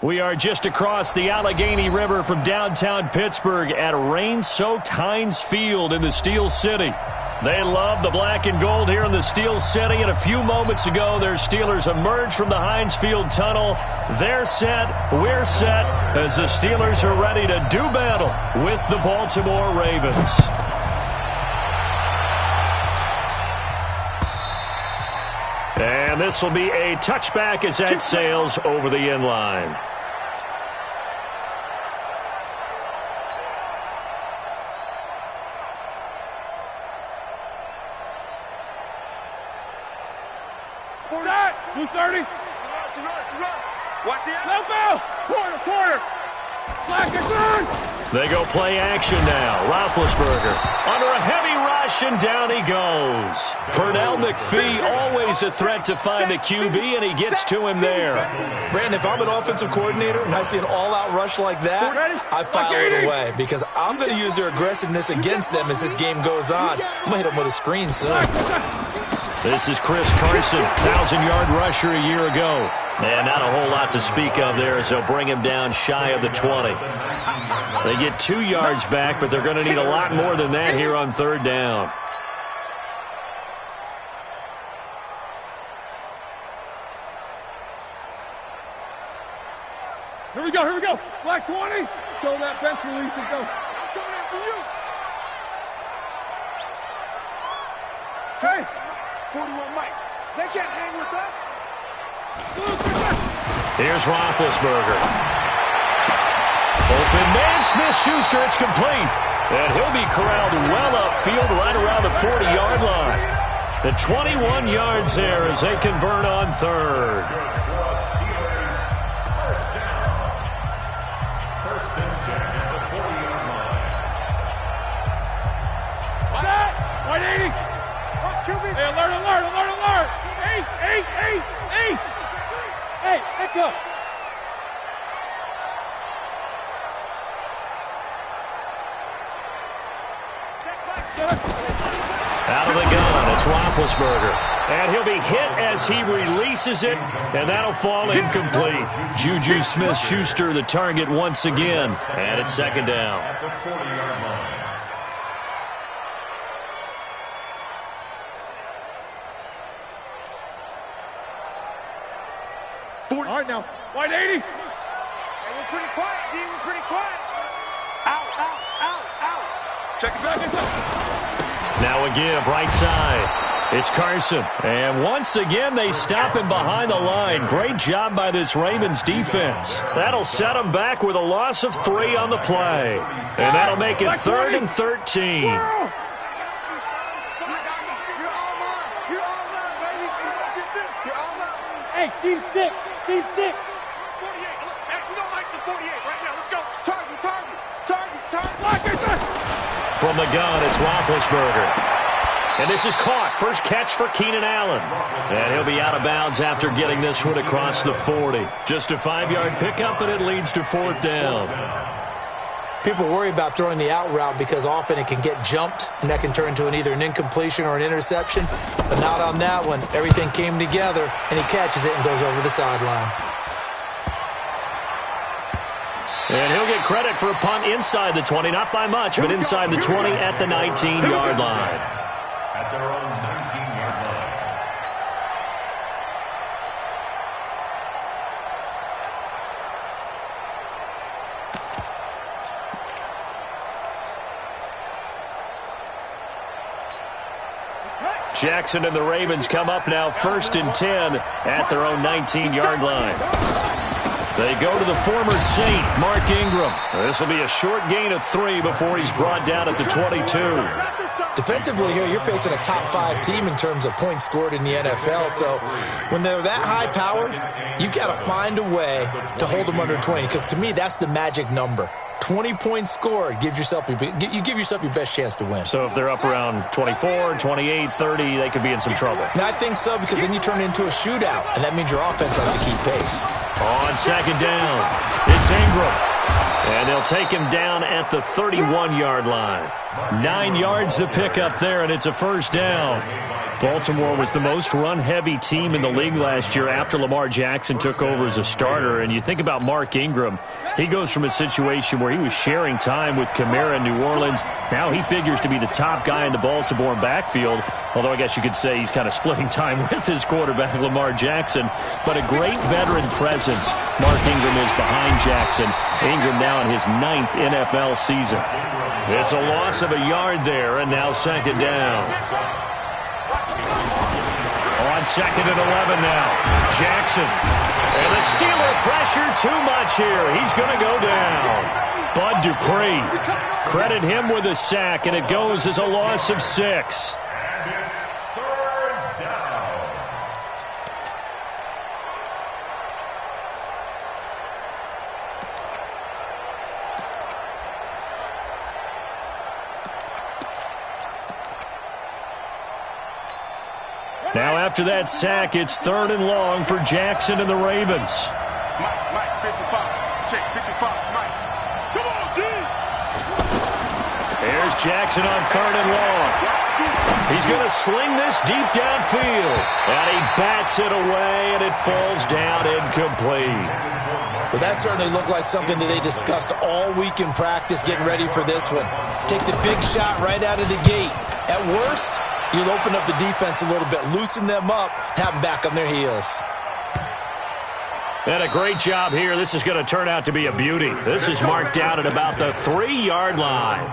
We are just across the Allegheny River from downtown Pittsburgh at rain-soaked Heinz Field in the Steel City. They love the black and gold here in the Steel City, and a few moments ago, their Steelers emerged from the Heinz Field tunnel. They're set, we're set, as the Steelers are ready to do battle with the Baltimore Ravens. And this will be a touchback as that sails over the end line. They go play action now. Roethlisberger under a heavy rush, and down he goes. Pernell McPhee, always a threat to find the QB, and he gets to him there. Brandon, if I'm an offensive coordinator and I see an all-out rush like that, I file it away because I'm going to use their aggressiveness against them as this game goes on. I'm going to hit them with a screen soon. This is Chris Carson, 1,000-yard rusher a year ago. And not a whole lot to speak of there as they'll bring him down shy of the 20. They get 2 yards back, but they're going to need a lot more than that here on third down. Here we go. Black 20. Show that bench release and go. Coming after you. Hey, 41 Mike. They can't hang with us. Here's Roethlisberger. Open man, Smith-Schuster, it's complete. And he'll be corralled well upfield right around the 40-yard line. The 21 yards there as they convert on third. White 80. Hey, alert. 8. Hey, pick up. Out of the gun, it's Roethlisberger. And he'll be hit as he releases it, and that'll fall incomplete. Juju Smith-Schuster the target once again, and it's second down. All right, now, White 80. Hey, we're pretty quiet, D. We're pretty quiet. Out. Check it back inside. Now a give, right side. It's Carson. And once again, they stop him behind the line. Great job by this Ravens defense. That'll set them back with a loss of 3 on the play. And that'll make it 3rd and 13. Hey, Team 6. 48. Hey, we don't like the 48 right now. Let's go. Target. From the gun, it's Roethlisberger. And this is caught. First catch for Keenan Allen. And he'll be out of bounds after getting this one across the 40. Just a 5-yard pickup, and it leads to 4th down. People worry about throwing the out route because often it can get jumped, and that can turn into either an incompletion or an interception. But not on that one. Everything came together, and he catches it and goes over the sideline. And he'll get credit for a punt inside the 20. Not by much, but inside the 20 at the 19-yard line. At their own 19-yard line. Jackson and the Ravens come up now 1st and 10 at their own 19-yard line. They go to the former Saint, Mark Ingram. This will be a short gain of 3 before he's brought down at the 22. Defensively here, you're facing a top-5 team in terms of points scored in the NFL. So when they're that high-powered, you've got to find a way to hold them under 20. Because to me, that's the magic number. 20 points scored, you give yourself your best chance to win. So if they're up around 24, 28, 30, they could be in some trouble. And I think so, because then you turn it into a shootout, and that means your offense has to keep pace. On second down, it's Ingram. And they'll take him down at the 31-yard line. 9 yards to pick up there, and it's a first down. Baltimore was the most run-heavy team in the league last year after Lamar Jackson took over as a starter. And you think about Mark Ingram. He goes from a situation where he was sharing time with Kamara in New Orleans. Now he figures to be the top guy in the Baltimore backfield, although I guess you could say he's kind of splitting time with his quarterback, Lamar Jackson. But a great veteran presence Mark Ingram is behind Jackson. Ingram now in his 9th NFL season. It's a loss of a yard there, and now second down. On second and 11 now. Jackson. And the Steeler pressure too much here. He's going to go down. Bud Dupree. Credit him with a sack, and it goes as a loss of 6. Now after that sack, it's 3rd and long for Jackson and the Ravens. Mike, 55. Check 55, Mike. Come on, D. There's Jackson on 3rd and long. He's going to sling this deep downfield. And he bats it away, and it falls down incomplete. Well, that certainly looked like something that they discussed all week in practice getting ready for this one. Take the big shot right out of the gate. At worst, you'll open up the defense a little bit, loosen them up, have them back on their heels. And a great job here. This is going to turn out to be a beauty. This is marked out at about the 3-yard line.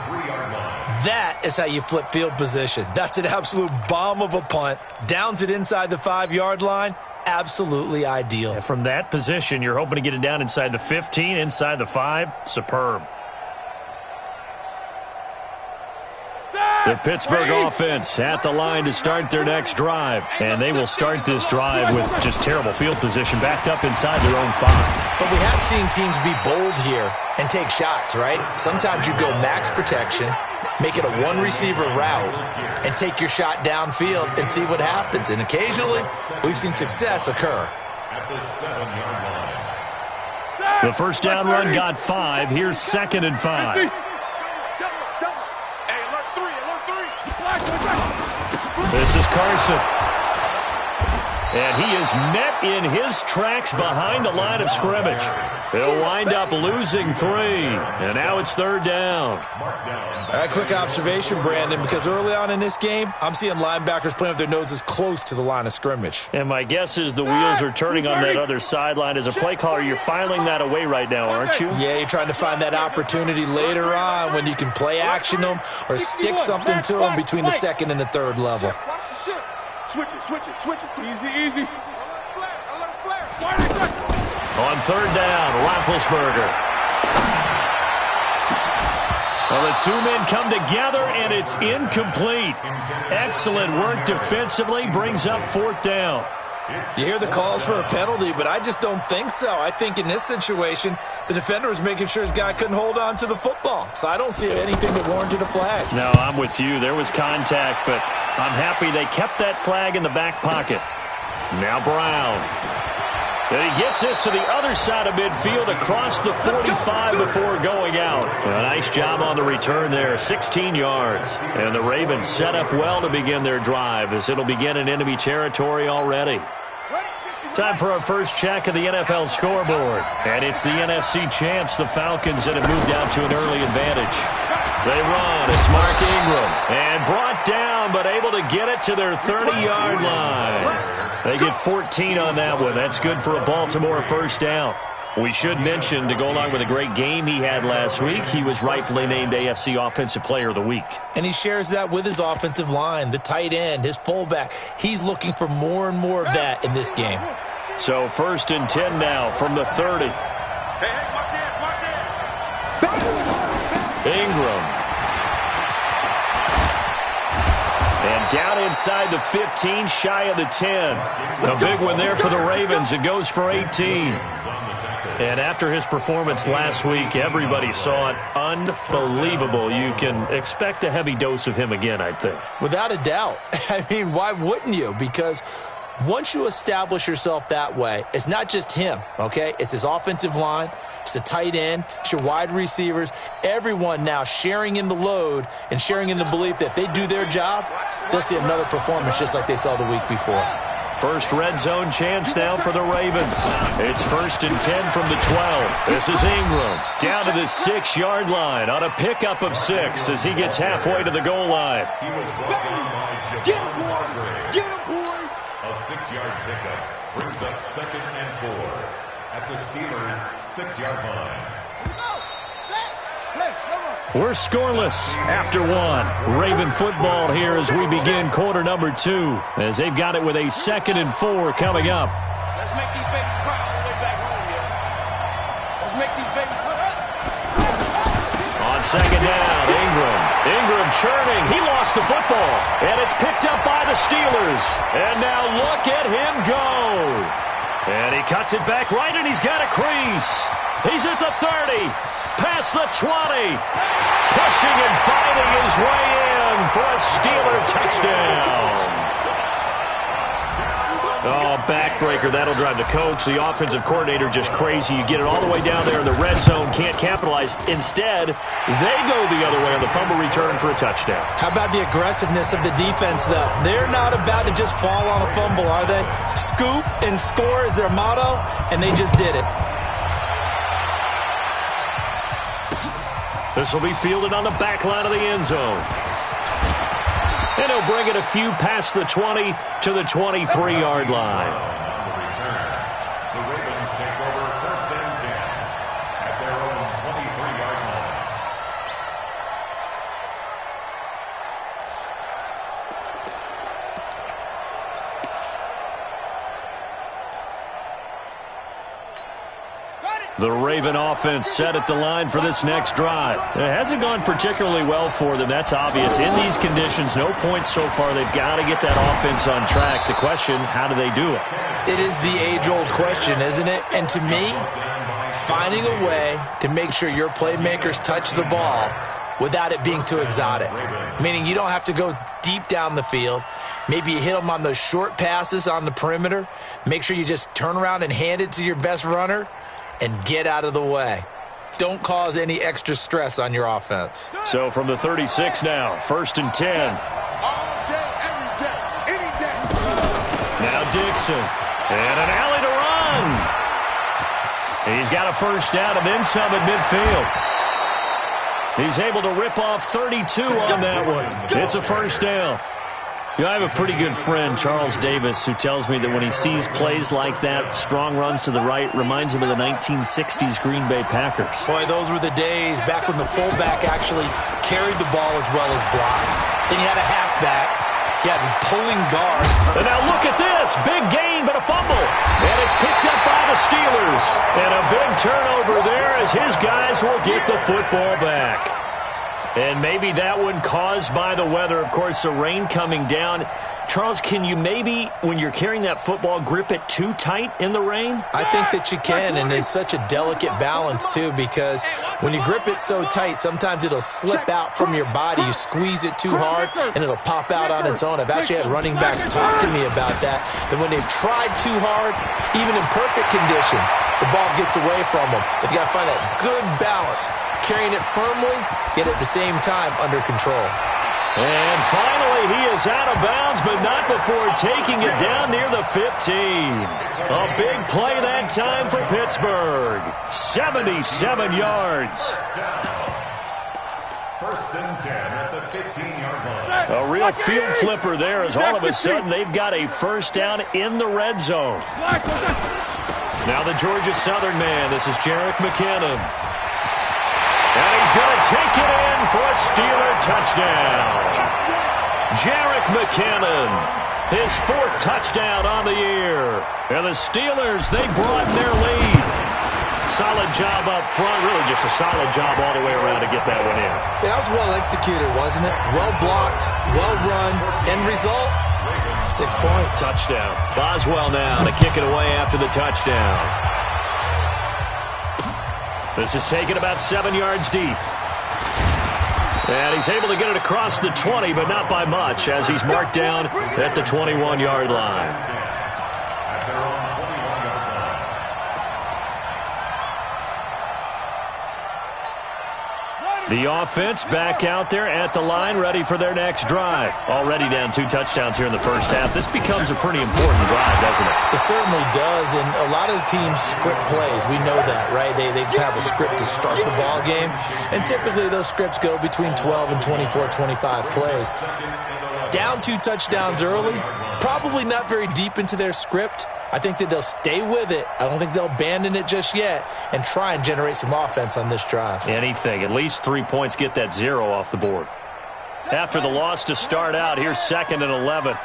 That is how you flip field position. That's an absolute bomb of a punt. Downs it inside the 5-yard line. Absolutely ideal. And from that position, you're hoping to get it down inside the 15, inside the 5. Superb. The Pittsburgh offense at the line to start their next drive. And they will start this drive with just terrible field position backed up inside their own 5. But we have seen teams be bold here and take shots, right? Sometimes you go max protection, make it a one-receiver route, and take your shot downfield and see what happens. And occasionally, we've seen success occur. At the 7-yard line. The first down run got 5. Here's 2nd and 5. This is Carson. And he is met in his tracks behind the line of scrimmage. He'll wind up losing 3. And now it's 3rd down. All right, quick observation, Brandon, because early on in this game, I'm seeing linebackers playing with their noses close to the line of scrimmage. And my guess is the wheels are turning on that other sideline. As a play caller, you're filing that away right now, aren't you? Yeah, you're trying to find that opportunity later on when you can play action them or stick something to them between the 2nd and the 3rd level. Switch it. Easy. On 3rd down, Roethlisberger. Well, the 2 men come together, and it's incomplete. Excellent work defensively, brings up 4th down. You hear the calls for a penalty, but I just don't think so. I think in this situation, the defender was making sure his guy couldn't hold on to the football. So I don't see anything that warranted a flag. No, I'm with you. There was contact, but I'm happy they kept that flag in the back pocket. Now Brown. And he gets this to the other side of midfield across the 45 before going out. A nice job on the return there, 16 yards. And the Ravens set up well to begin their drive as it'll begin in enemy territory already. Time for our first check of the NFL scoreboard. And it's the NFC champs, the Falcons, that have moved out to an early advantage. They run. It's Mark Ingram. And brought down, but able to get it to their 30-yard line. They get 14 on that one. That's good for a Baltimore first down. We should mention, to go along with a great game he had last week, he was rightfully named AFC Offensive Player of the Week. And he shares that with his offensive line, the tight end, his fullback. He's looking for more and more of that in this game. So 1st and 10 now from the 30. Ingram. And down inside the 15, shy of the 10. A big one there for the Ravens. It goes for 18. And after his performance last week, everybody saw it. Unbelievable. You can expect a heavy dose of him again, I think. Without a doubt. I mean, why wouldn't you? Because Once you establish yourself that way, it's not just him, okay? It's his offensive line, it's the tight end, it's your wide receivers, everyone now sharing in the load and sharing in the belief that they do their job, they'll see another performance just like they saw the week before. First red zone chance now for the Ravens. It's 1st and 10 from the 12. This is Ingram down to the 6-yard line on a pickup of 6 as he gets halfway to the goal line. He was brought down by Get him, boy! Get him, boy! a 6-yard pickup. Brings up 2nd and 4 at the Steelers' 6-yard line. We're scoreless after 1. Raven football here as we begin quarter number 2, as they've got it with a 2nd and 4 coming up. Let's make these babies cry all the way back home here. Let's make these babies cry. On 2nd down, Ingram churning. He lost the football, and it's picked up by the Steelers. And now look at him go. And he cuts it back right, and he's got a crease. He's at the 30. Past the 20, pushing and finding his way in for a Steeler touchdown. Oh, backbreaker. That'll drive the coach, the offensive coordinator, just crazy. You get it all the way down there in the red zone, can't capitalize. Instead, they go the other way on the fumble return for a touchdown. How about the aggressiveness of the defense, though? They're not about to just fall on a fumble, are they? Scoop and score is their motto, and they just did it. This will be fielded on the back line of the end zone. And he'll bring it a few past the 20 to the 23-yard line. On the return, the Ravens take over 1st and 10 at their own 23-yard line. The Raven offense set at the line for this next drive. It hasn't gone particularly well for them, that's obvious. In these conditions, no points so far. They've got to get that offense on track. The question, how do they do it? It is the age-old question, isn't it? And to me, finding a way to make sure your playmakers touch the ball without it being too exotic. Meaning you don't have to go deep down the field. Maybe you hit them on those short passes on the perimeter. Make sure you just turn around and hand it to your best runner and get out of the way. Don't cause any extra stress on your offense. So from the 36 now, 1st and 10. All day, every day, any day. Now Dixon. And an alley to run. He's got a first down and then some at midfield. He's able to rip off 32 on that one. It's a first down. You know, I have a pretty good friend, Charles Davis, who tells me that when he sees plays like that, strong runs to the right, reminds him of the 1960s Green Bay Packers. Boy, those were the days back when the fullback actually carried the ball as well as blocked. Then you had a halfback. You had pulling guards. And now look at this. Big gain, but a fumble. And it's picked up by the Steelers. And a big turnover there as his guys will get the football back. And maybe that one caused by the weather. Of course, the rain coming down. Charles, can you maybe, when you're carrying that football, grip it too tight in the rain? I think that you can, and it's such a delicate balance, too, because when you grip it so tight, sometimes it'll slip out from your body. You squeeze it too hard, and it'll pop out on its own. I've actually had running backs talk to me about that when they've tried too hard, even in perfect conditions, the ball gets away from them. They've got to find that good balance, carrying it firmly, yet at the same time under control. And finally, he is out of bounds, but not before taking it down near the 15. A big play that time for Pittsburgh. 77 yards. 1st and 10 at the 15-yard line. A real field flipper there as all of a sudden they've got a first down in the red zone. Now the Georgia Southern man. This is Jerick McKinnon. And he's going to take it in for a Steeler touchdown. Jerick McKinnon, his 4th touchdown on the year. And the Steelers, they broaden their lead. Solid job up front, really just a solid job all the way around to get that one in. That was well executed, wasn't it? Well blocked, well run. End result, 6 points. Touchdown. Boswell now to kick it away after the touchdown. This is taken about 7 yards deep. And he's able to get it across the 20, but not by much, as he's marked down at the 21-yard line. The offense back out there at the line, ready for their next drive. Already down 2 touchdowns here in the first half. This becomes a pretty important drive, doesn't it? It certainly does, and a lot of the teams script plays. We know that, right? They have a script to start the ball game, and typically those scripts go between 12 and 24, 25 plays. Down 2 touchdowns early, probably not very deep into their script. I think that they'll stay with it. I don't think they'll abandon it just yet and try and generate some offense on this drive. Anything. At least 3 points, get that 0 off the board. After the loss to start out, here's 2nd and 11.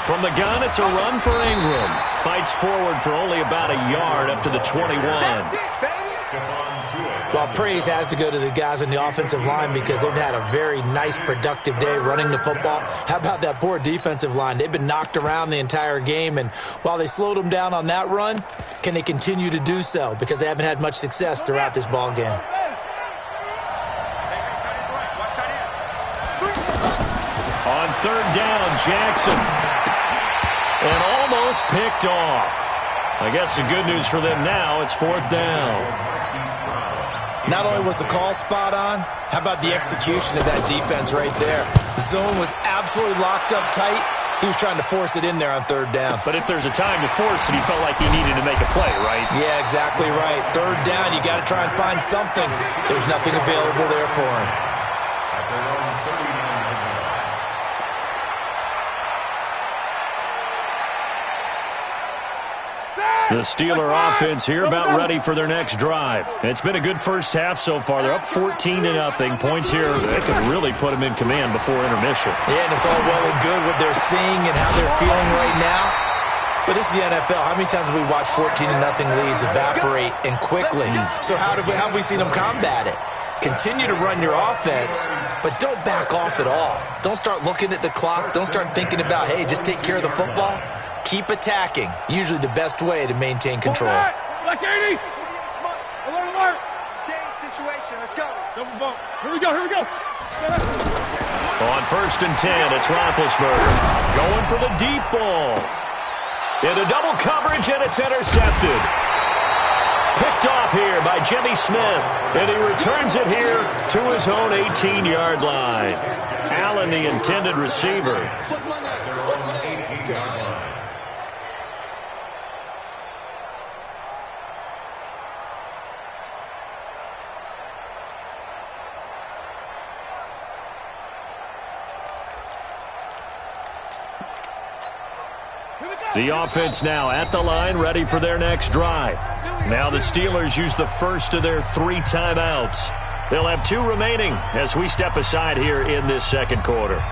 From the gun, it's a run for Ingram. Fights forward for only about a yard up to the 21. Well, praise has to go to the guys on the offensive line because they've had a very nice, productive day running the football. How about that poor defensive line? They've been knocked around the entire game, and while they slowed them down on that run, can they continue to do so? Because they haven't had much success throughout this ball game. On 3rd down, Jackson. And almost picked off. I guess the good news for them now, it's 4th down. Not only was the call spot on, how about the execution of that defense right there? The zone was absolutely locked up tight. He was trying to force it in there on 3rd down. But if there's a time to force it, he felt like he needed to make a play, right? Yeah, exactly right. 3rd down, you got to try and find something. There's nothing available there for him. The Steeler offense here about ready for their next drive. It's been a good first half so far. They're up 14-0. Points here, they could really put them in command before intermission. Yeah, and it's all well and good what they're seeing and how they're feeling right now. But this is the NFL. How many times have we watched 14-0 leads evaporate and quickly? So how have we seen them combat it? Continue to run your offense, but don't back off at all. Don't start looking at the clock. Don't start thinking about, hey, just take care of the football. Keep attacking. Usually the best way to maintain control. Black 80. Alert, alert. Stay in situation. Let's go. Double bump. Here we go. On 1st and 10, it's Roethlisberger. Going for the deep ball. Into double coverage, and it's intercepted. Picked off here by Jimmy Smith. And he returns it here to his own 18-yard line. Allen, the intended receiver. The offense now at the line, ready for their next drive. Now the Steelers use the first of their 3 timeouts. They'll have 2 remaining as we step aside here in this second quarter.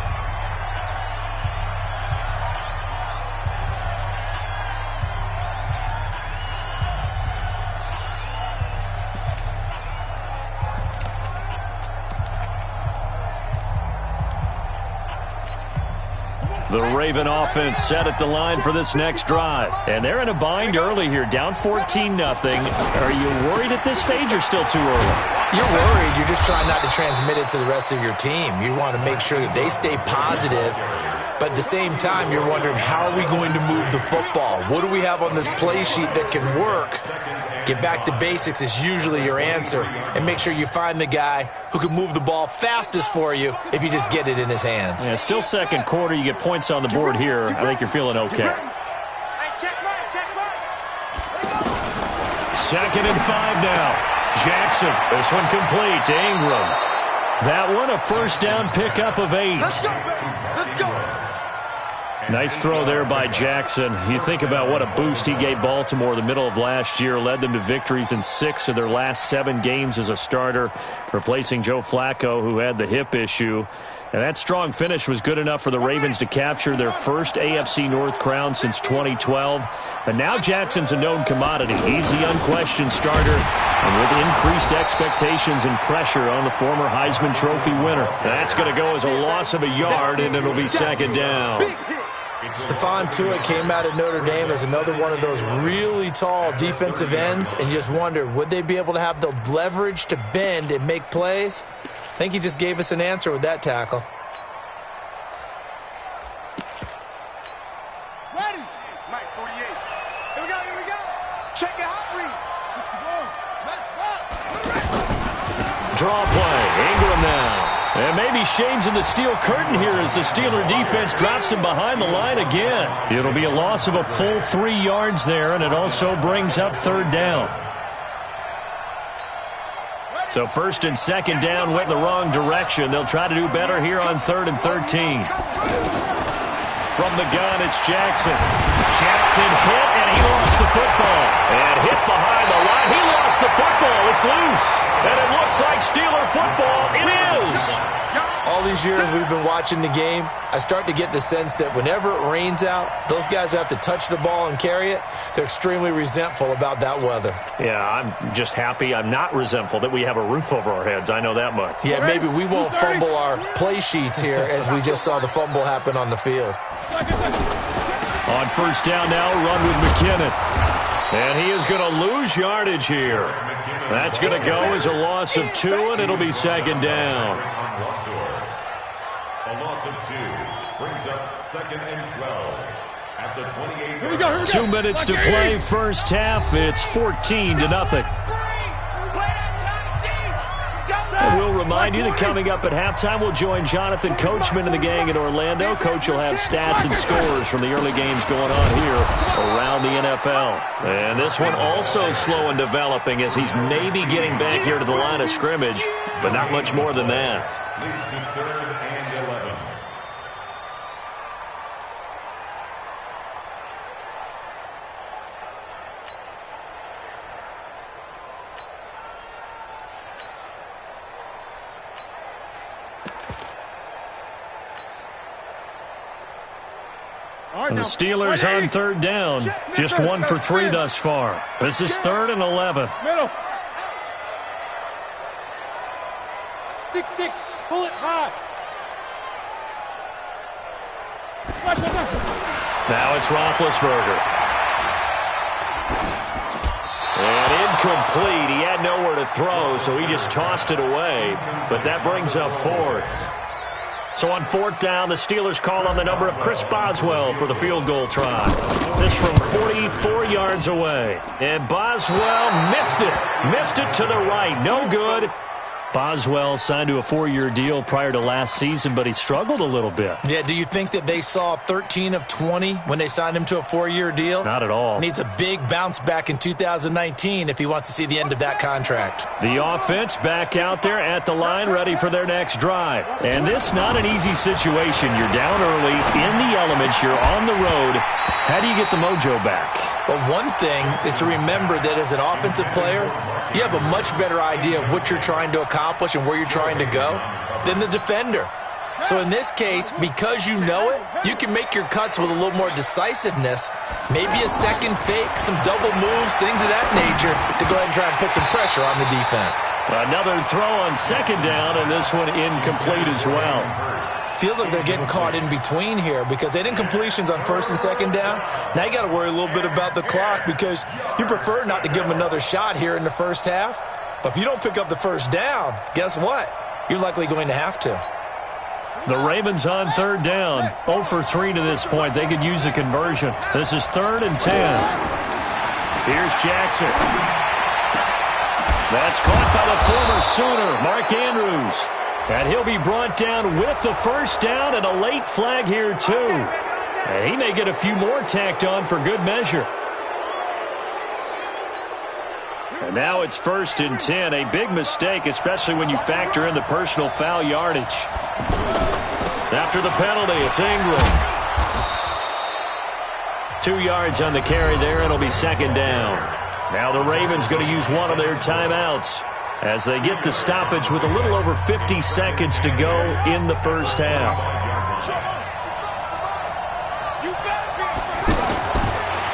The Raven offense set at the line for this next drive. And they're in a bind early here, down 14-0. Are you worried at this stage or still too early? You're worried. You're just trying not to transmit it to the rest of your team. You want to make sure that they stay positive. But at the same time, you're wondering, how are we going to move the football? What do we have on this play sheet that can work? Get back to basics is usually your answer. And make sure you find the guy who can move the ball fastest for you if you just get it in his hands. Yeah, still second quarter. You get points on the board here. I think you're feeling okay. 2nd and 5 now. Jackson, this one complete to Ingram. That one a first down pickup of 8. Let's go. Nice throw there by Jackson. You think about what a boost he gave Baltimore the middle of last year, led them to victories in 6 of their last 7 games as a starter, replacing Joe Flacco, who had the hip issue. And that strong finish was good enough for the Ravens to capture their first AFC North crown since 2012. But now Jackson's a known commodity. He's the unquestioned starter, and with increased expectations and pressure on the former Heisman Trophy winner. That's going to go as a loss of a yard, and it'll be 2nd down. Stephon Tuitt came out of Notre Dame as another one of those really tall defensive ends, and you just wonder, would they be able to have the leverage to bend and make plays? I think he just gave us an answer with that tackle. Ready. Mike 48. Here we go. Check it out, read. 61. Match draw play. Ingram now. And maybe shades in the steel curtain here as the Steeler defense drops him behind the line again. It'll be a loss of a full 3 yards there, and it also brings up third down. So first and second down went in the wrong direction. They'll try to do better here on 3rd and 13. From the gun, it's Jackson. Jackson hit, and he lost the football. And hit behind the line. He lost the football. It's loose. And it looks like Steeler football. It is. All these years we've been watching the game, I start to get the sense that whenever it rains out, those guys who have to touch the ball and carry it, they're extremely resentful about that weather. Yeah, I'm just happy I'm not resentful that we have a roof over our heads. I know that much. Yeah, maybe we won't fumble our play sheets here as we just saw the fumble happen on the field. On first down now, run with McKinnon. And he is going to lose yardage here. That's going to go as a loss of 2, and it'll be second down. A loss of 2 brings up 2nd and 12 at the 28. 2 minutes to play first half. It's 14-0. And we'll remind you that coming up at halftime, we'll join Jonathan Coachman and the gang in Orlando. Coach will have stats and scores from the early games going on here around the NFL. And this one also slow in developing as he's maybe getting back here to the line of scrimmage, but not much more than that. Leads to 3rd and 11. And the Steelers on third down. Just 1 for 3 thus far. This is 3rd and 11. Middle. 6-6. Pull it high. Now it's Roethlisberger. And incomplete. He had nowhere to throw, so he just tossed it away. But that brings up 4th. So on 4th down, the Steelers call on the number of Chris Boswell for the field goal try. This from 44 yards away. And Boswell missed it. Missed it to the right. No good. Boswell signed to a 4-year deal prior to last season, but he struggled a little bit. Yeah, do you think that they saw 13 of 20 when they signed him to a 4-year deal? Not at all. Needs a big bounce back in 2019 if he wants to see the end of that contract. The offense back out there at the line, ready for their next drive. And this not an easy situation. You're down early, in the elements, you're on the road. How do you get the mojo back? Well, one thing is to remember that as an offensive player, you have a much better idea of what you're trying to accomplish and where you're trying to go than the defender. So in this case, because you know it, you can make your cuts with a little more decisiveness, maybe a second fake, some double moves, things of that nature to go ahead and try and put some pressure on the defense. Another throw on second down, and this one incomplete as well. Feels like they're getting caught in between here because they didn't completions on 1st and 2nd down. Now you got to worry a little bit about the clock because you prefer not to give them another shot here in the first half. But if you don't pick up the first down, guess what? You're likely going to have to. The Ravens on 3rd down. 0 for 3 to this point. They could use a conversion. This is 3rd and 10. Here's Jackson. That's caught by the former Sooner, Mark Andrews. And he'll be brought down with the first down and a late flag here, too. And he may get a few more tacked on for good measure. And now it's 1st and 10. A big mistake, especially when you factor in the personal foul yardage. After the penalty, it's Ingram. 2 yards on the carry there. It'll be 2nd down. Now the Ravens going to use one of their timeouts as they get the stoppage with a little over 50 seconds to go in the first half.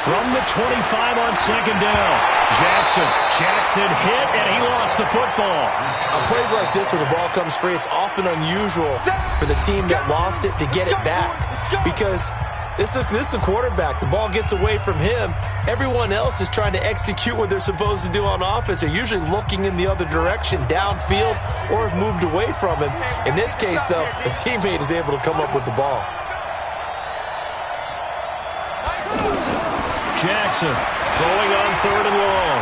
From the 25 on 2nd down, Jackson hit, and he lost the football. On plays like this where the ball comes free, it's often unusual for the team that lost it to get it back because this is the quarterback. The ball gets away from him. Everyone else is trying to execute what they're supposed to do on offense. They're usually looking in the other direction, downfield, or have moved away from him. In this case, though, the teammate is able to come up with the ball. Jackson throwing on 3rd and long.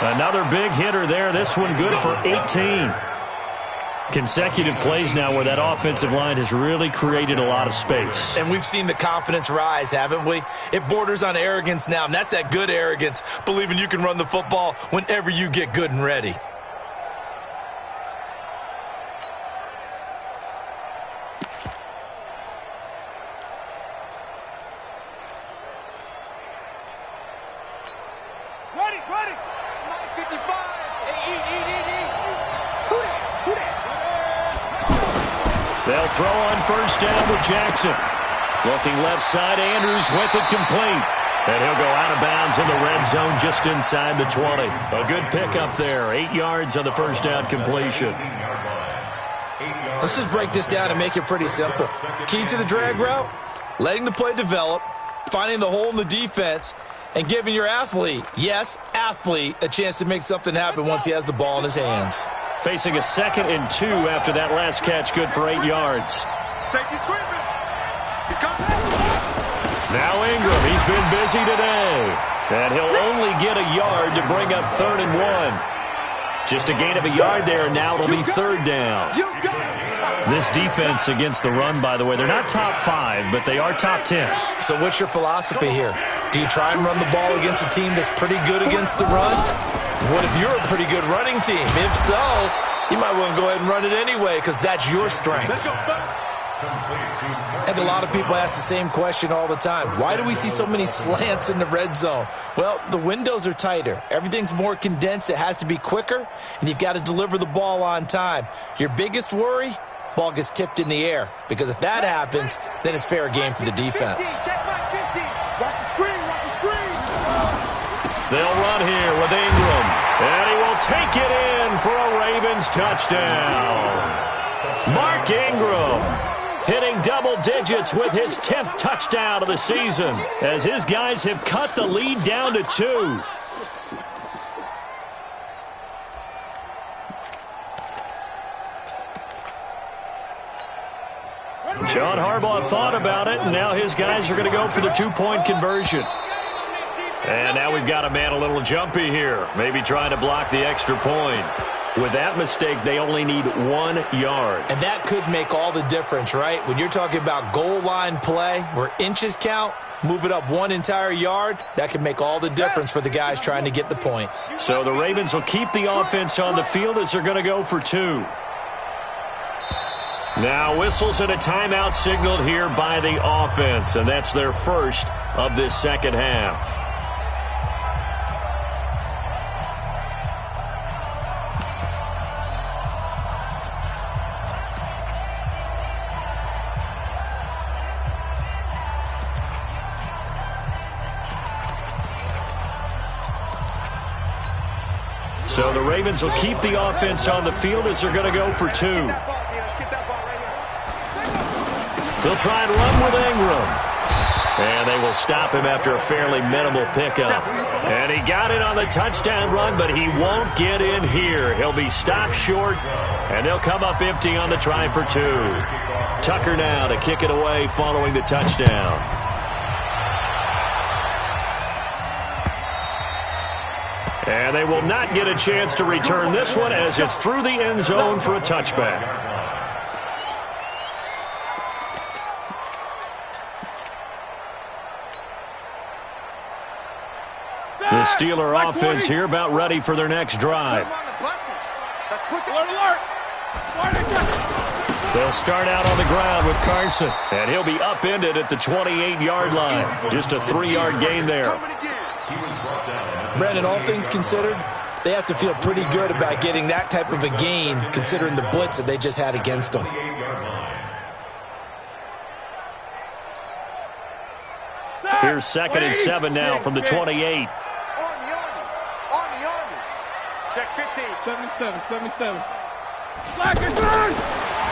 Another big hitter there. This one good for 18. Consecutive plays now where that offensive line has really created a lot of space. And we've seen the confidence rise, haven't we? It borders on arrogance now, and that's that good arrogance, believing you can run the football whenever you get good and ready. Ready. 9:55. They'll throw on first down with Jackson. Looking left side, Andrews with it complete. And he'll go out of bounds in the red zone just inside the 20. A good pickup there. 8 yards on the first down completion. Let's just break this down and make it pretty simple. Key to the drag route, letting the play develop, finding the hole in the defense, and giving your athlete, yes, athlete, a chance to make something happen once he has the ball in his hands. Facing a 2nd and 2 after that last catch, good for 8 yards. Safety's creeping. He's coming. Now Ingram, he's been busy today. And he'll only get a yard to bring up 3rd and 1. Just a gain of a yard there, and now it'll be 3rd down. This defense against the run, by the way, they're not top 5, but they are top 10. So what's your philosophy here? Do you try and run the ball against a team that's pretty good against the run? What if you're a pretty good running team? If so, you might want to go ahead and run it anyway because that's your strength. And a lot of people ask the same question all the time. Why do we see so many slants in the red zone? Well, the windows are tighter. Everything's more condensed. It has to be quicker, and you've got to deliver the ball on time. Your biggest worry? Ball gets tipped in the air. Because if that happens, then it's fair game for the defense. Check back 50. Watch the screen. They'll run here with Ingram. And he will take it in for a Ravens touchdown. Mark Ingram hitting double digits with his 10th touchdown of the season as his guys have cut the lead down to 2. John Harbaugh thought about it, and now his guys are going to go for the 2-point conversion. And now we've got a man a little jumpy here, maybe trying to block the extra point. With that mistake, they only need 1 yard. And that could make all the difference, right? When you're talking about goal line play, where inches count, move it up 1 entire yard, that could make all the difference for the guys trying to get the points. So the Ravens will keep the offense on the field as they're going to go for 2. Now whistles and a timeout signaled here by the offense, and that's their first of this second half. So the Ravens will keep the offense on the field as they're going to go for 2. They'll try and run with Ingram. And they will stop him after a fairly minimal pickup. And he got it on the touchdown run, but he won't get in here. He'll be stopped short, and they'll come up empty on the try for 2. Tucker now to kick it away following the touchdown. And they will not get a chance to return this one as it's through the end zone for a touchback. The Steeler offense here about ready for their next drive. They'll start out on the ground with Carson, and he'll be upended at the 28-yard line. Just a 3-yard gain there. Brandon, all things considered, they have to feel pretty good about getting that type of a gain considering the blitz that they just had against them. Here's 2nd and 7 now from the 28. Check 15. 77.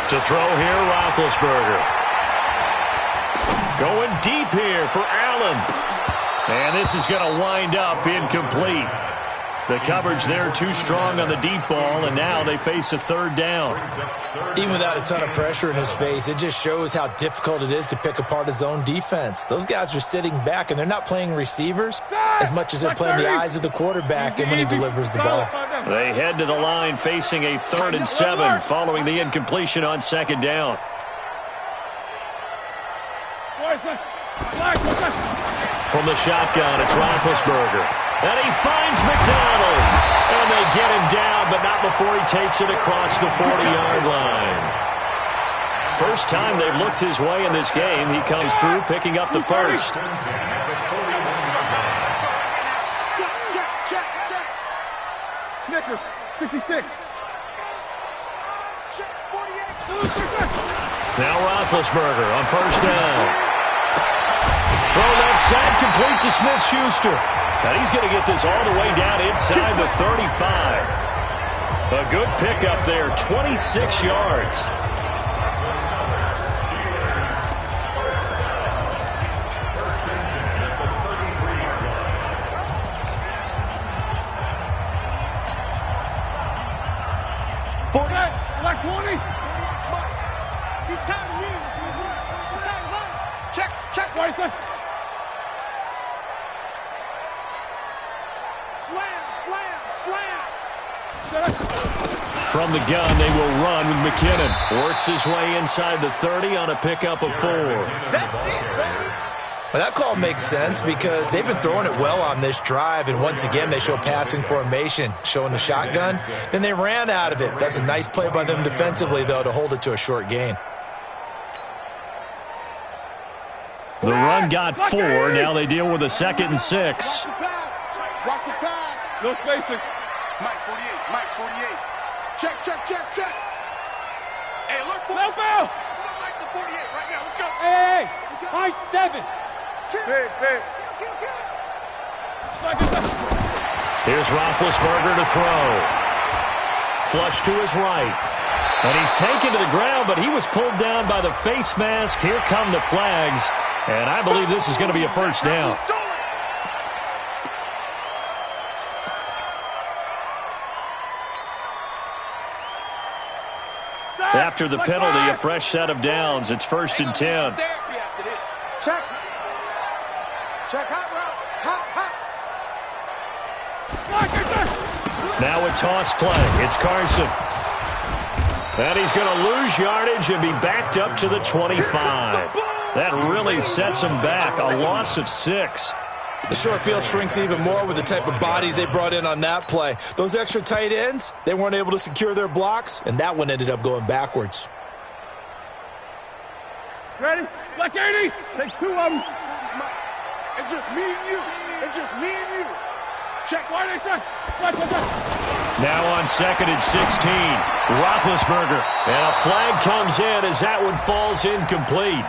To throw here, Roethlisberger. Going deep here for Allen. And this is going to wind up incomplete. The coverage there too strong on the deep ball, and now they face a third down. Even without a ton of pressure in his face, it just shows how difficult it is to pick apart his own defense. Those guys are sitting back, and they're not playing receivers as much as they're playing the eyes of the quarterback and when he delivers the ball. They head to the line facing a 3rd and 7 following the incompletion on 2nd down. From the shotgun, it's Roethlisberger. And he finds McDonald. And they get him down, but not before he takes it across the 40-yard line. First time they've looked his way in this game. He comes through picking up the first. Snickers, 66. Now Roethlisberger on 1st down. Throw left side, complete to Smith-Schuster. And he's going to get this all the way down inside the 35. A good pickup there, 26 yards. Like 20. He's tired of me. He's tired of us. Check, Bryson. Slam. From the gun, they will run with McKinnon. Works his way inside the 30 on a pickup of 4. That's it, baby. Well, that call makes sense because they've been throwing it well on this drive, and once again they show passing formation, showing the shotgun. Then they ran out of it. That's a nice play by them defensively, though, to hold it to a short gain. The run got 4. Now they deal with a 2nd and 6. Watch the pass. No spacing. Mike 48. Check. Hey, look for it. Foul. Mike the 48 right now. Let's go. Hey. High 7. Hey. Here's Roethlisberger to throw. Flush to his right. And he's taken to the ground, but he was pulled down by the face mask. Here come the flags. And I believe this is going to be a first down. After the penalty, a fresh set of downs. It's 1st and 10. Check. Hot route. Now a toss play. It's Carson. And he's going to lose yardage and be backed up to the 25. That really sets him back. A loss of 6. The short field shrinks even more with the type of bodies they brought in on that play. Those extra tight ends, they weren't able to secure their blocks, and that one ended up going backwards. Ready? Black 80. Take 2 of them. It's just me and you. Check. Why they say? Now on 2nd and 16. Roethlisberger. And a flag comes in as that one falls incomplete.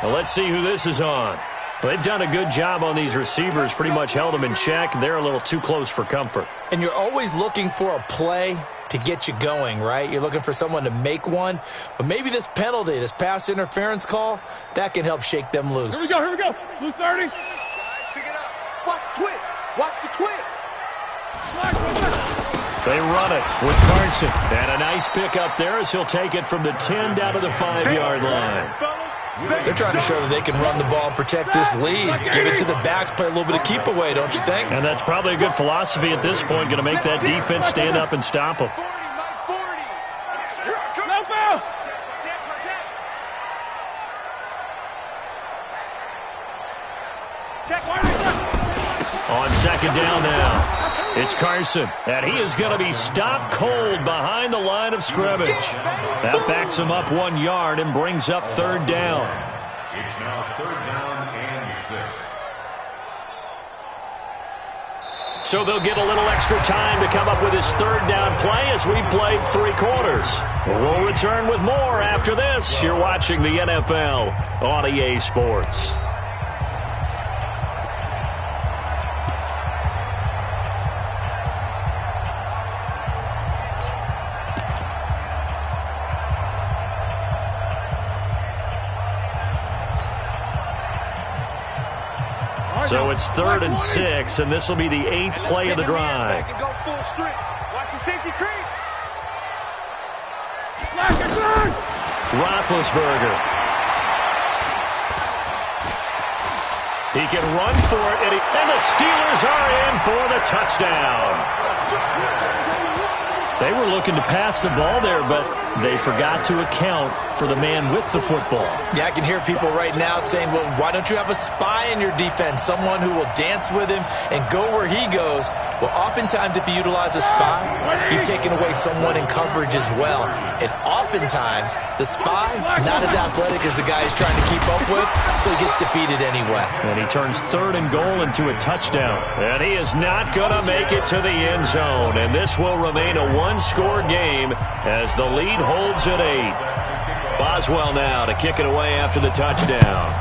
Now let's see who this is on. They've done a good job on these receivers, pretty much held them in check. They're a little too close for comfort. And you're always looking for a play to get you going, right? You're looking for someone to make one. But maybe this penalty, this pass interference call, that can help shake them loose. Here we go. Blue 30. Pick it up. Watch the twist. They run it with Carson. And a nice pickup there as he'll take it from the 10 down to the 5-yard line. They're trying to show that they can run the ball and protect this lead. Give it to the backs, play a little bit of keep away, don't you think? And that's probably a good philosophy at this point, going to make that defense stand up and stop them. On 2nd down now, it's Carson, and he is going to be stopped cold behind the line of scrimmage. That backs him up 1 yard and brings up 3rd down. It's now 3rd down and 6. So they'll get a little extra time to come up with his 3rd down play as we played 3 quarters. We'll return with more after this. You're watching the NFL on EA Sports. So it's 3rd and 6, and this will be the 8th play of the drive. Watch the safety creep. Roethlisberger. He can run for it, and the Steelers are in for the touchdown. They were looking to pass the ball there, but they forgot to account for the man with the football. Yeah, I can hear people right now saying, well, why don't you have a spy in your defense, someone who will dance with him and go where he goes? Well, oftentimes if you utilize a spy, you've taken away someone in coverage as well. And oftentimes, the spy, not as athletic as the guy he's trying to keep up with, so he gets defeated anyway. And he turns 3rd and goal into a touchdown. And he is not going to make it to the end zone. And this will remain a one-score game as the lead holds at 8. Boswell now to kick it away after the touchdown.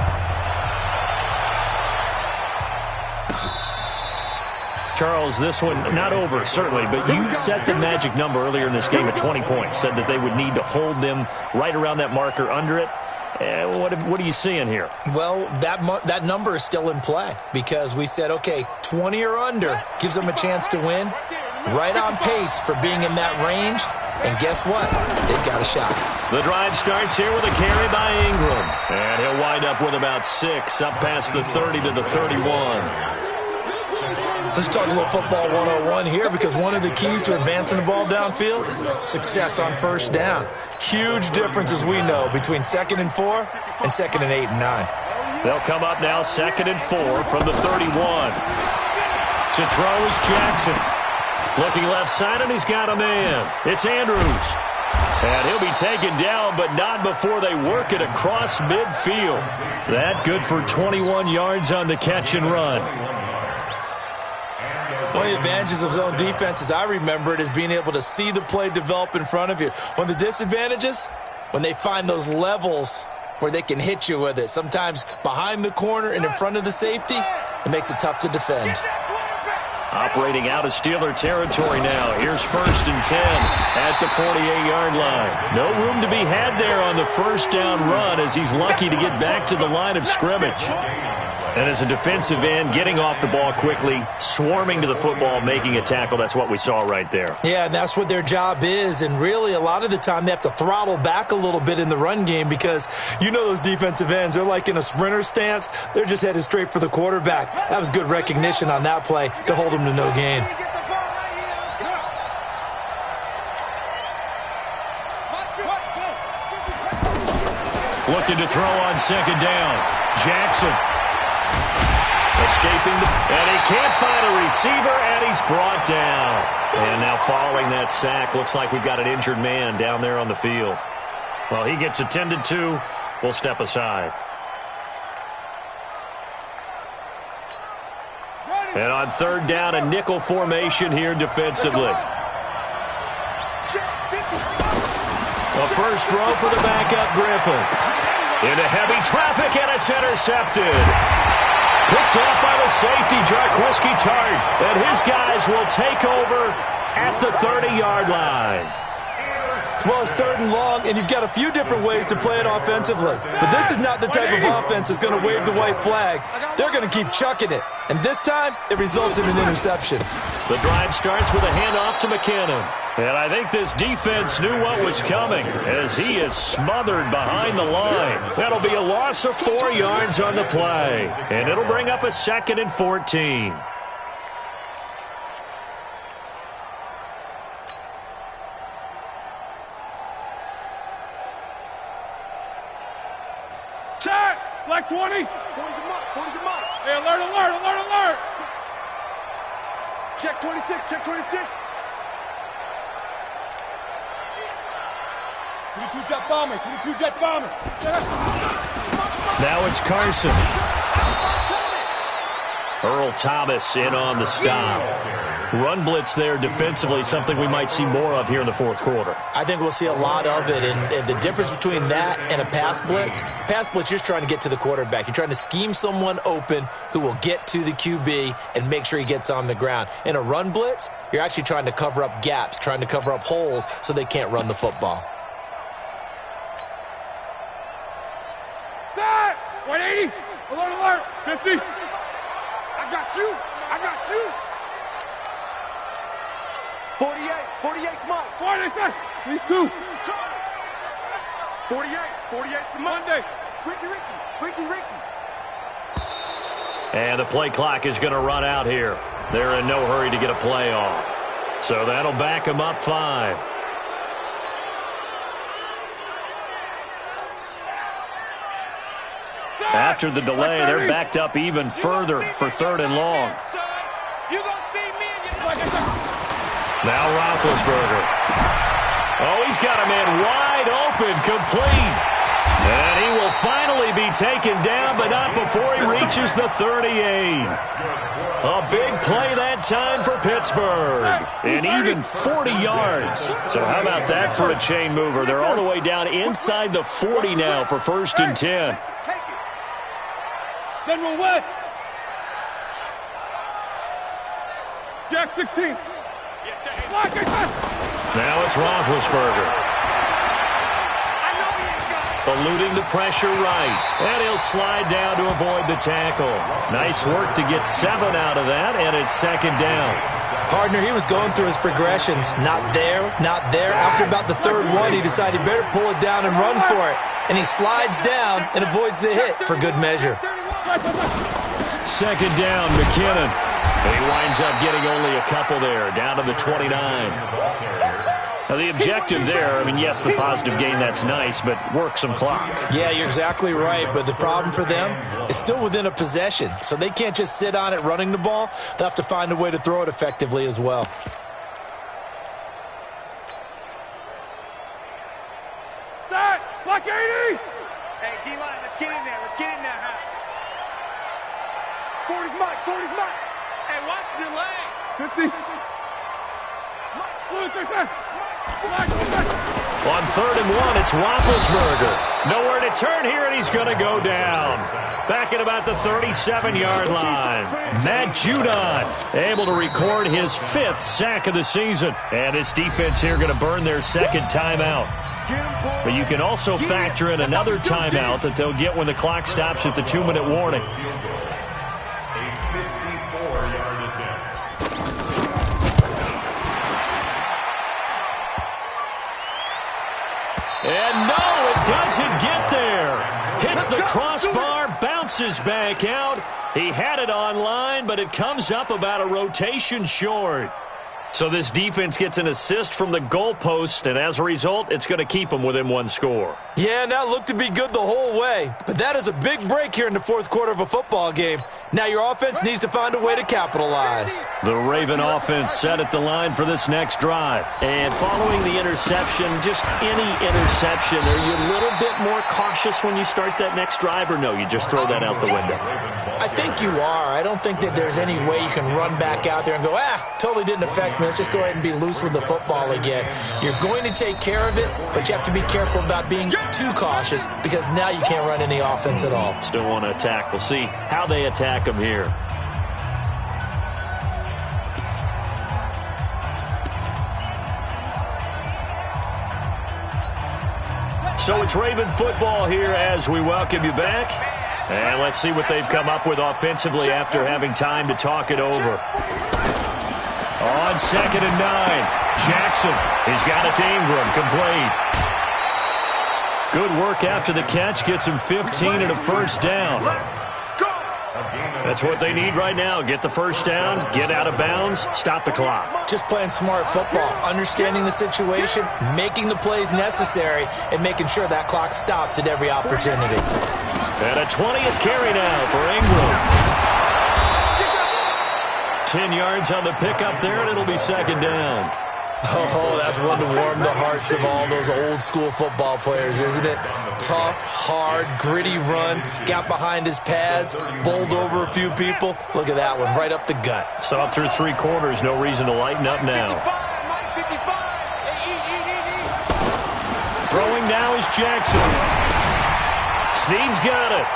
Charles, this one not over, certainly, but you set the magic number earlier in this game at 20 points, said that they would need to hold them right around that marker under it. What are you seeing here? Well, that number is still in play because we said, okay, 20 or under gives them a chance to win. Right on pace for being in that range. And guess what? They've got a shot. The drive starts here with a carry by Ingram. And he'll wind up with about 6 up past the 30 to the 31. Let's talk a little football 101 here because one of the keys to advancing the ball downfield, success on first down. Huge difference, as we know, between 2nd and 4 and 2nd and 8 and 9. They'll come up now 2nd and 4 from the 31. To throw is Jackson. Looking left side, and he's got a man. It's Andrews. And he'll be taken down, but not before they work it across midfield. That good for 21 yards on the catch and run. One of the advantages of zone defense, as I remember it, is being able to see the play develop in front of you. One of the disadvantages, when they find those levels where they can hit you with it, sometimes behind the corner and in front of the safety, it makes it tough to defend. Operating out of Steeler territory now. Here's 1st and 10 at the 48-yard line. No room to be had there on the first down run as he's lucky to get back to the line of scrimmage. And as a defensive end, getting off the ball quickly, swarming to the football, making a tackle, that's what we saw right there. Yeah, and that's what their job is. And really, a lot of the time, they have to throttle back a little bit in the run game because you know those defensive ends, they're like in a sprinter stance. They're just headed straight for the quarterback. That was good recognition on that play to hold them to no gain. Looking to throw on 2nd down. Jackson. Escaping, and he can't find a receiver, and he's brought down. And now following that sack, looks like we've got an injured man down there on the field. Well, he gets attended to. We'll step aside. And on 3rd down, a nickel formation here defensively. A first throw for the backup Griffin. Into heavy traffic, and it's intercepted. Picked off by the safety, Jarquiski Tart. And his guys will take over at the 30-yard line. Well, it's 3rd and long, and you've got a few different ways to play it offensively. But this is not the type of offense that's going to wave the white flag. They're going to keep chucking it. And this time, it results in an interception. The drive starts with a handoff to McKinnon. And I think this defense knew what was coming as he is smothered behind the line. That'll be a loss of 4 yards on the play. And it'll bring up a 2nd and 14. Check! Black 20! 40 to Mike. Hey, alert! Check 26. 22 jet bomber. Now it's Carson. Earl Thomas in on the stop. Run blitz there defensively, something we might see more of here in the 4th quarter. I think we'll see a lot of it, and the difference between that and a pass blitz, you're just trying to get to the quarterback. You're trying to scheme someone open who will get to the QB and make sure he gets on the ground. In a run blitz, you're actually trying to cover up gaps, trying to cover up holes so they can't run the football. 180! Alert! 50! got you. I got you. 48's mine. 48, these two. 48's the Monday. Ricky. And the play clock is going to run out here. They're in no hurry to get a play off. So that'll back them up 5. After the delay, they're backed up even further for 3rd and long. Now Roethlisberger. Oh, he's got a man wide open, complete. And he will finally be taken down, but not before he reaches the 38. A big play that time for Pittsburgh. And even 40 yards. So how about that for a chain mover? They're all the way down inside the 40 now for 1st and 10. General West. Jack 16. Now it's Roethlisberger. Eluding the pressure right. And he'll slide down to avoid the tackle. Nice work to get 7 out of that, and it's 2nd down. Partner, he was going through his progressions. Not there, not there. After about the 3rd one, he decided he better pull it down and run for it. And he slides down and avoids the hit for good measure. 2nd down, McKinnon. He winds up getting only a couple there, down to the 29. Now, the objective there, I mean, yes, the positive gain, that's nice, but work some clock. Yeah, you're exactly right, but the problem for them is still within a possession, so they can't just sit on it running the ball. They'll have to find a way to throw it effectively as well. Start! Block 80! Hey, D-line, let's get in there. Let's get in there, huh? 40's Mike. Hey, watch the leg. 50. On 3rd and 1, it's Roethlisberger. Nowhere to turn here, and he's going to go down. Back at about the 37-yard line. Matt Judon able to record his 5th sack of the season. And this defense here going to burn their 2nd timeout. But you can also factor in another timeout that they'll get when the clock stops at the 2-minute warning. And no, it doesn't get there. Hits the crossbar, bounces back out. He had it on line, but it comes up about a rotation short. So this defense gets an assist from the goalpost, and as a result, it's going to keep them within 1 score. Yeah, and that looked to be good the whole way. But that is a big break here in the 4th quarter of a football game. Now your offense needs to find a way to capitalize. The Raven offense set at the line for this next drive. And following the interception, just any interception, are you a little bit more cautious when you start that next drive, or no, you just throw that out the window? I think you are. I don't think that there's any way you can run back out there and go, totally didn't affect me. Let's just go ahead and be loose with the football again. You're going to take care of it, but you have to be careful about being too cautious because now you can't run any offense at all. Still want to attack. We'll see how they attack them here. So it's Raven football here as we welcome you back. And let's see what they've come up with offensively after having time to talk it over. On 2nd and 9, Jackson. He's got it to Ingram, complete. Good work after the catch, gets him 15 and a 1st down. That's what they need right now. Get the 1st down, get out of bounds, stop the clock. Just playing smart football, understanding the situation, making the plays necessary, and making sure that clock stops at every opportunity. And a 20th carry now for Ingram. 10 yards on the pickup there, and it'll be 2nd down. Oh, that's one to warm the hearts of all those old-school football players, isn't it? Tough, hard, gritty run, got behind his pads, bowled over a few people. Look at that one, right up the gut. Saw it through 3 quarters, no reason to lighten up now. Throwing now is Jackson. Snead's got it.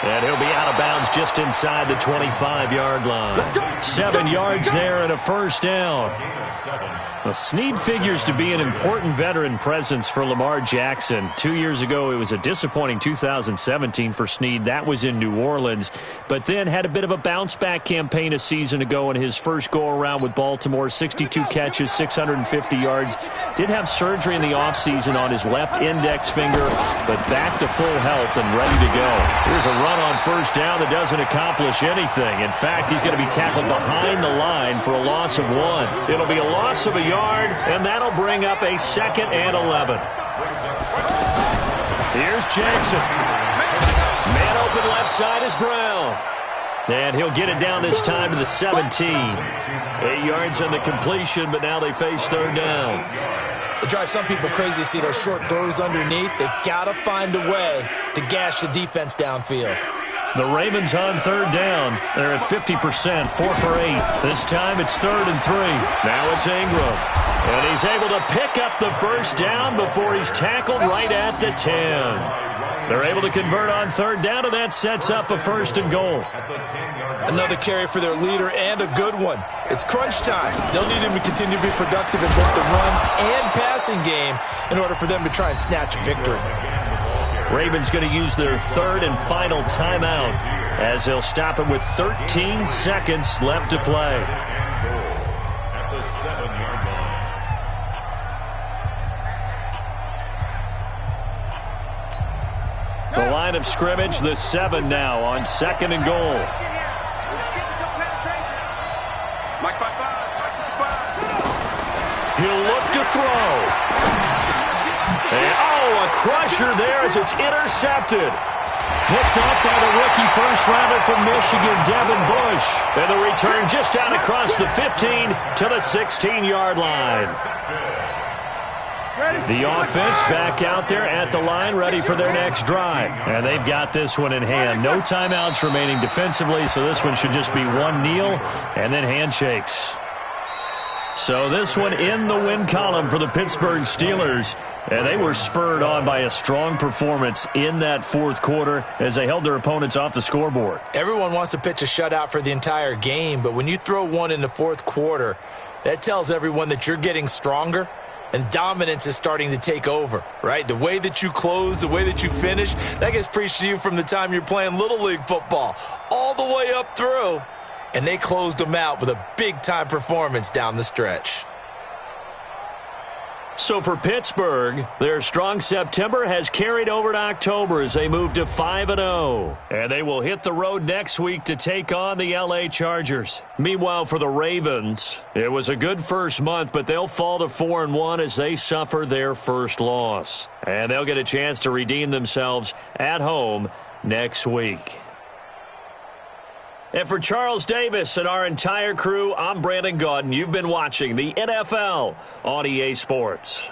And he'll be out of bounds just inside the 25-yard line. 7 yards there and a first down. Well, Snead figures to be an important veteran presence for Lamar Jackson. 2 years ago, it was a disappointing 2017 for Snead. That was in New Orleans. But then had a bit of a bounce-back campaign a season ago in his first go-around with Baltimore. 62 catches, 650 yards. Did have surgery in the offseason on his left index finger, but back to full health and ready to go. Here's a run on first down that doesn't accomplish anything. In fact, he's going to be tackled behind the line for a loss of 1. It'll be a loss of a yard, and that'll bring up a 2nd and 11. Here's Jackson. Man open left side is Brown. And he'll get it down this time to the 17. 8 yards on the completion, but now they face third down. It drives some people crazy to see those short throws underneath. They've got to find a way to gash the defense downfield. The Ravens on third down. They're at 50%, 4 for 8. This time it's 3rd and 3. Now it's Ingram. And he's able to pick up the first down before he's tackled right at the 10. They're able to convert on third down, and that sets up a 1st and goal. Another carry for their leader, and a good one. It's crunch time. They'll need him to continue to be productive in both the run and passing game in order for them to try and snatch a victory. Ravens going to use their 3rd and final timeout as they'll stop it with 13 seconds left to play. At the 7-yard line. The line of scrimmage, the 7 now on 2nd and goal. He'll look to throw. And, a crusher there as it's intercepted. Picked up by the rookie first-rounder from Michigan, Devin Bush. And the return just out across the 15 to the 16-yard line. The offense back out there at the line, ready for their next drive. And they've got this one in hand. No timeouts remaining defensively, so this one should just be one kneel and then handshakes. So this one in the win column for the Pittsburgh Steelers. And they were spurred on by a strong performance in that 4th quarter as they held their opponents off the scoreboard. Everyone wants to pitch a shutout for the entire game, but when you throw one in the 4th quarter, that tells everyone that you're getting stronger and dominance is starting to take over, right? The way that you close, the way that you finish, that gets preached to you from the time you're playing Little League football all the way up through. And they closed them out with a big-time performance down the stretch. So for Pittsburgh, their strong September has carried over to October as they move to 5-0. And they will hit the road next week to take on the L.A. Chargers. Meanwhile, for the Ravens, it was a good first month, but they'll fall to 4-1 as they suffer their first loss. And they'll get a chance to redeem themselves at home next week. And for Charles Davis and our entire crew, I'm Brandon Gaudin. You've been watching the NFL on EA Sports.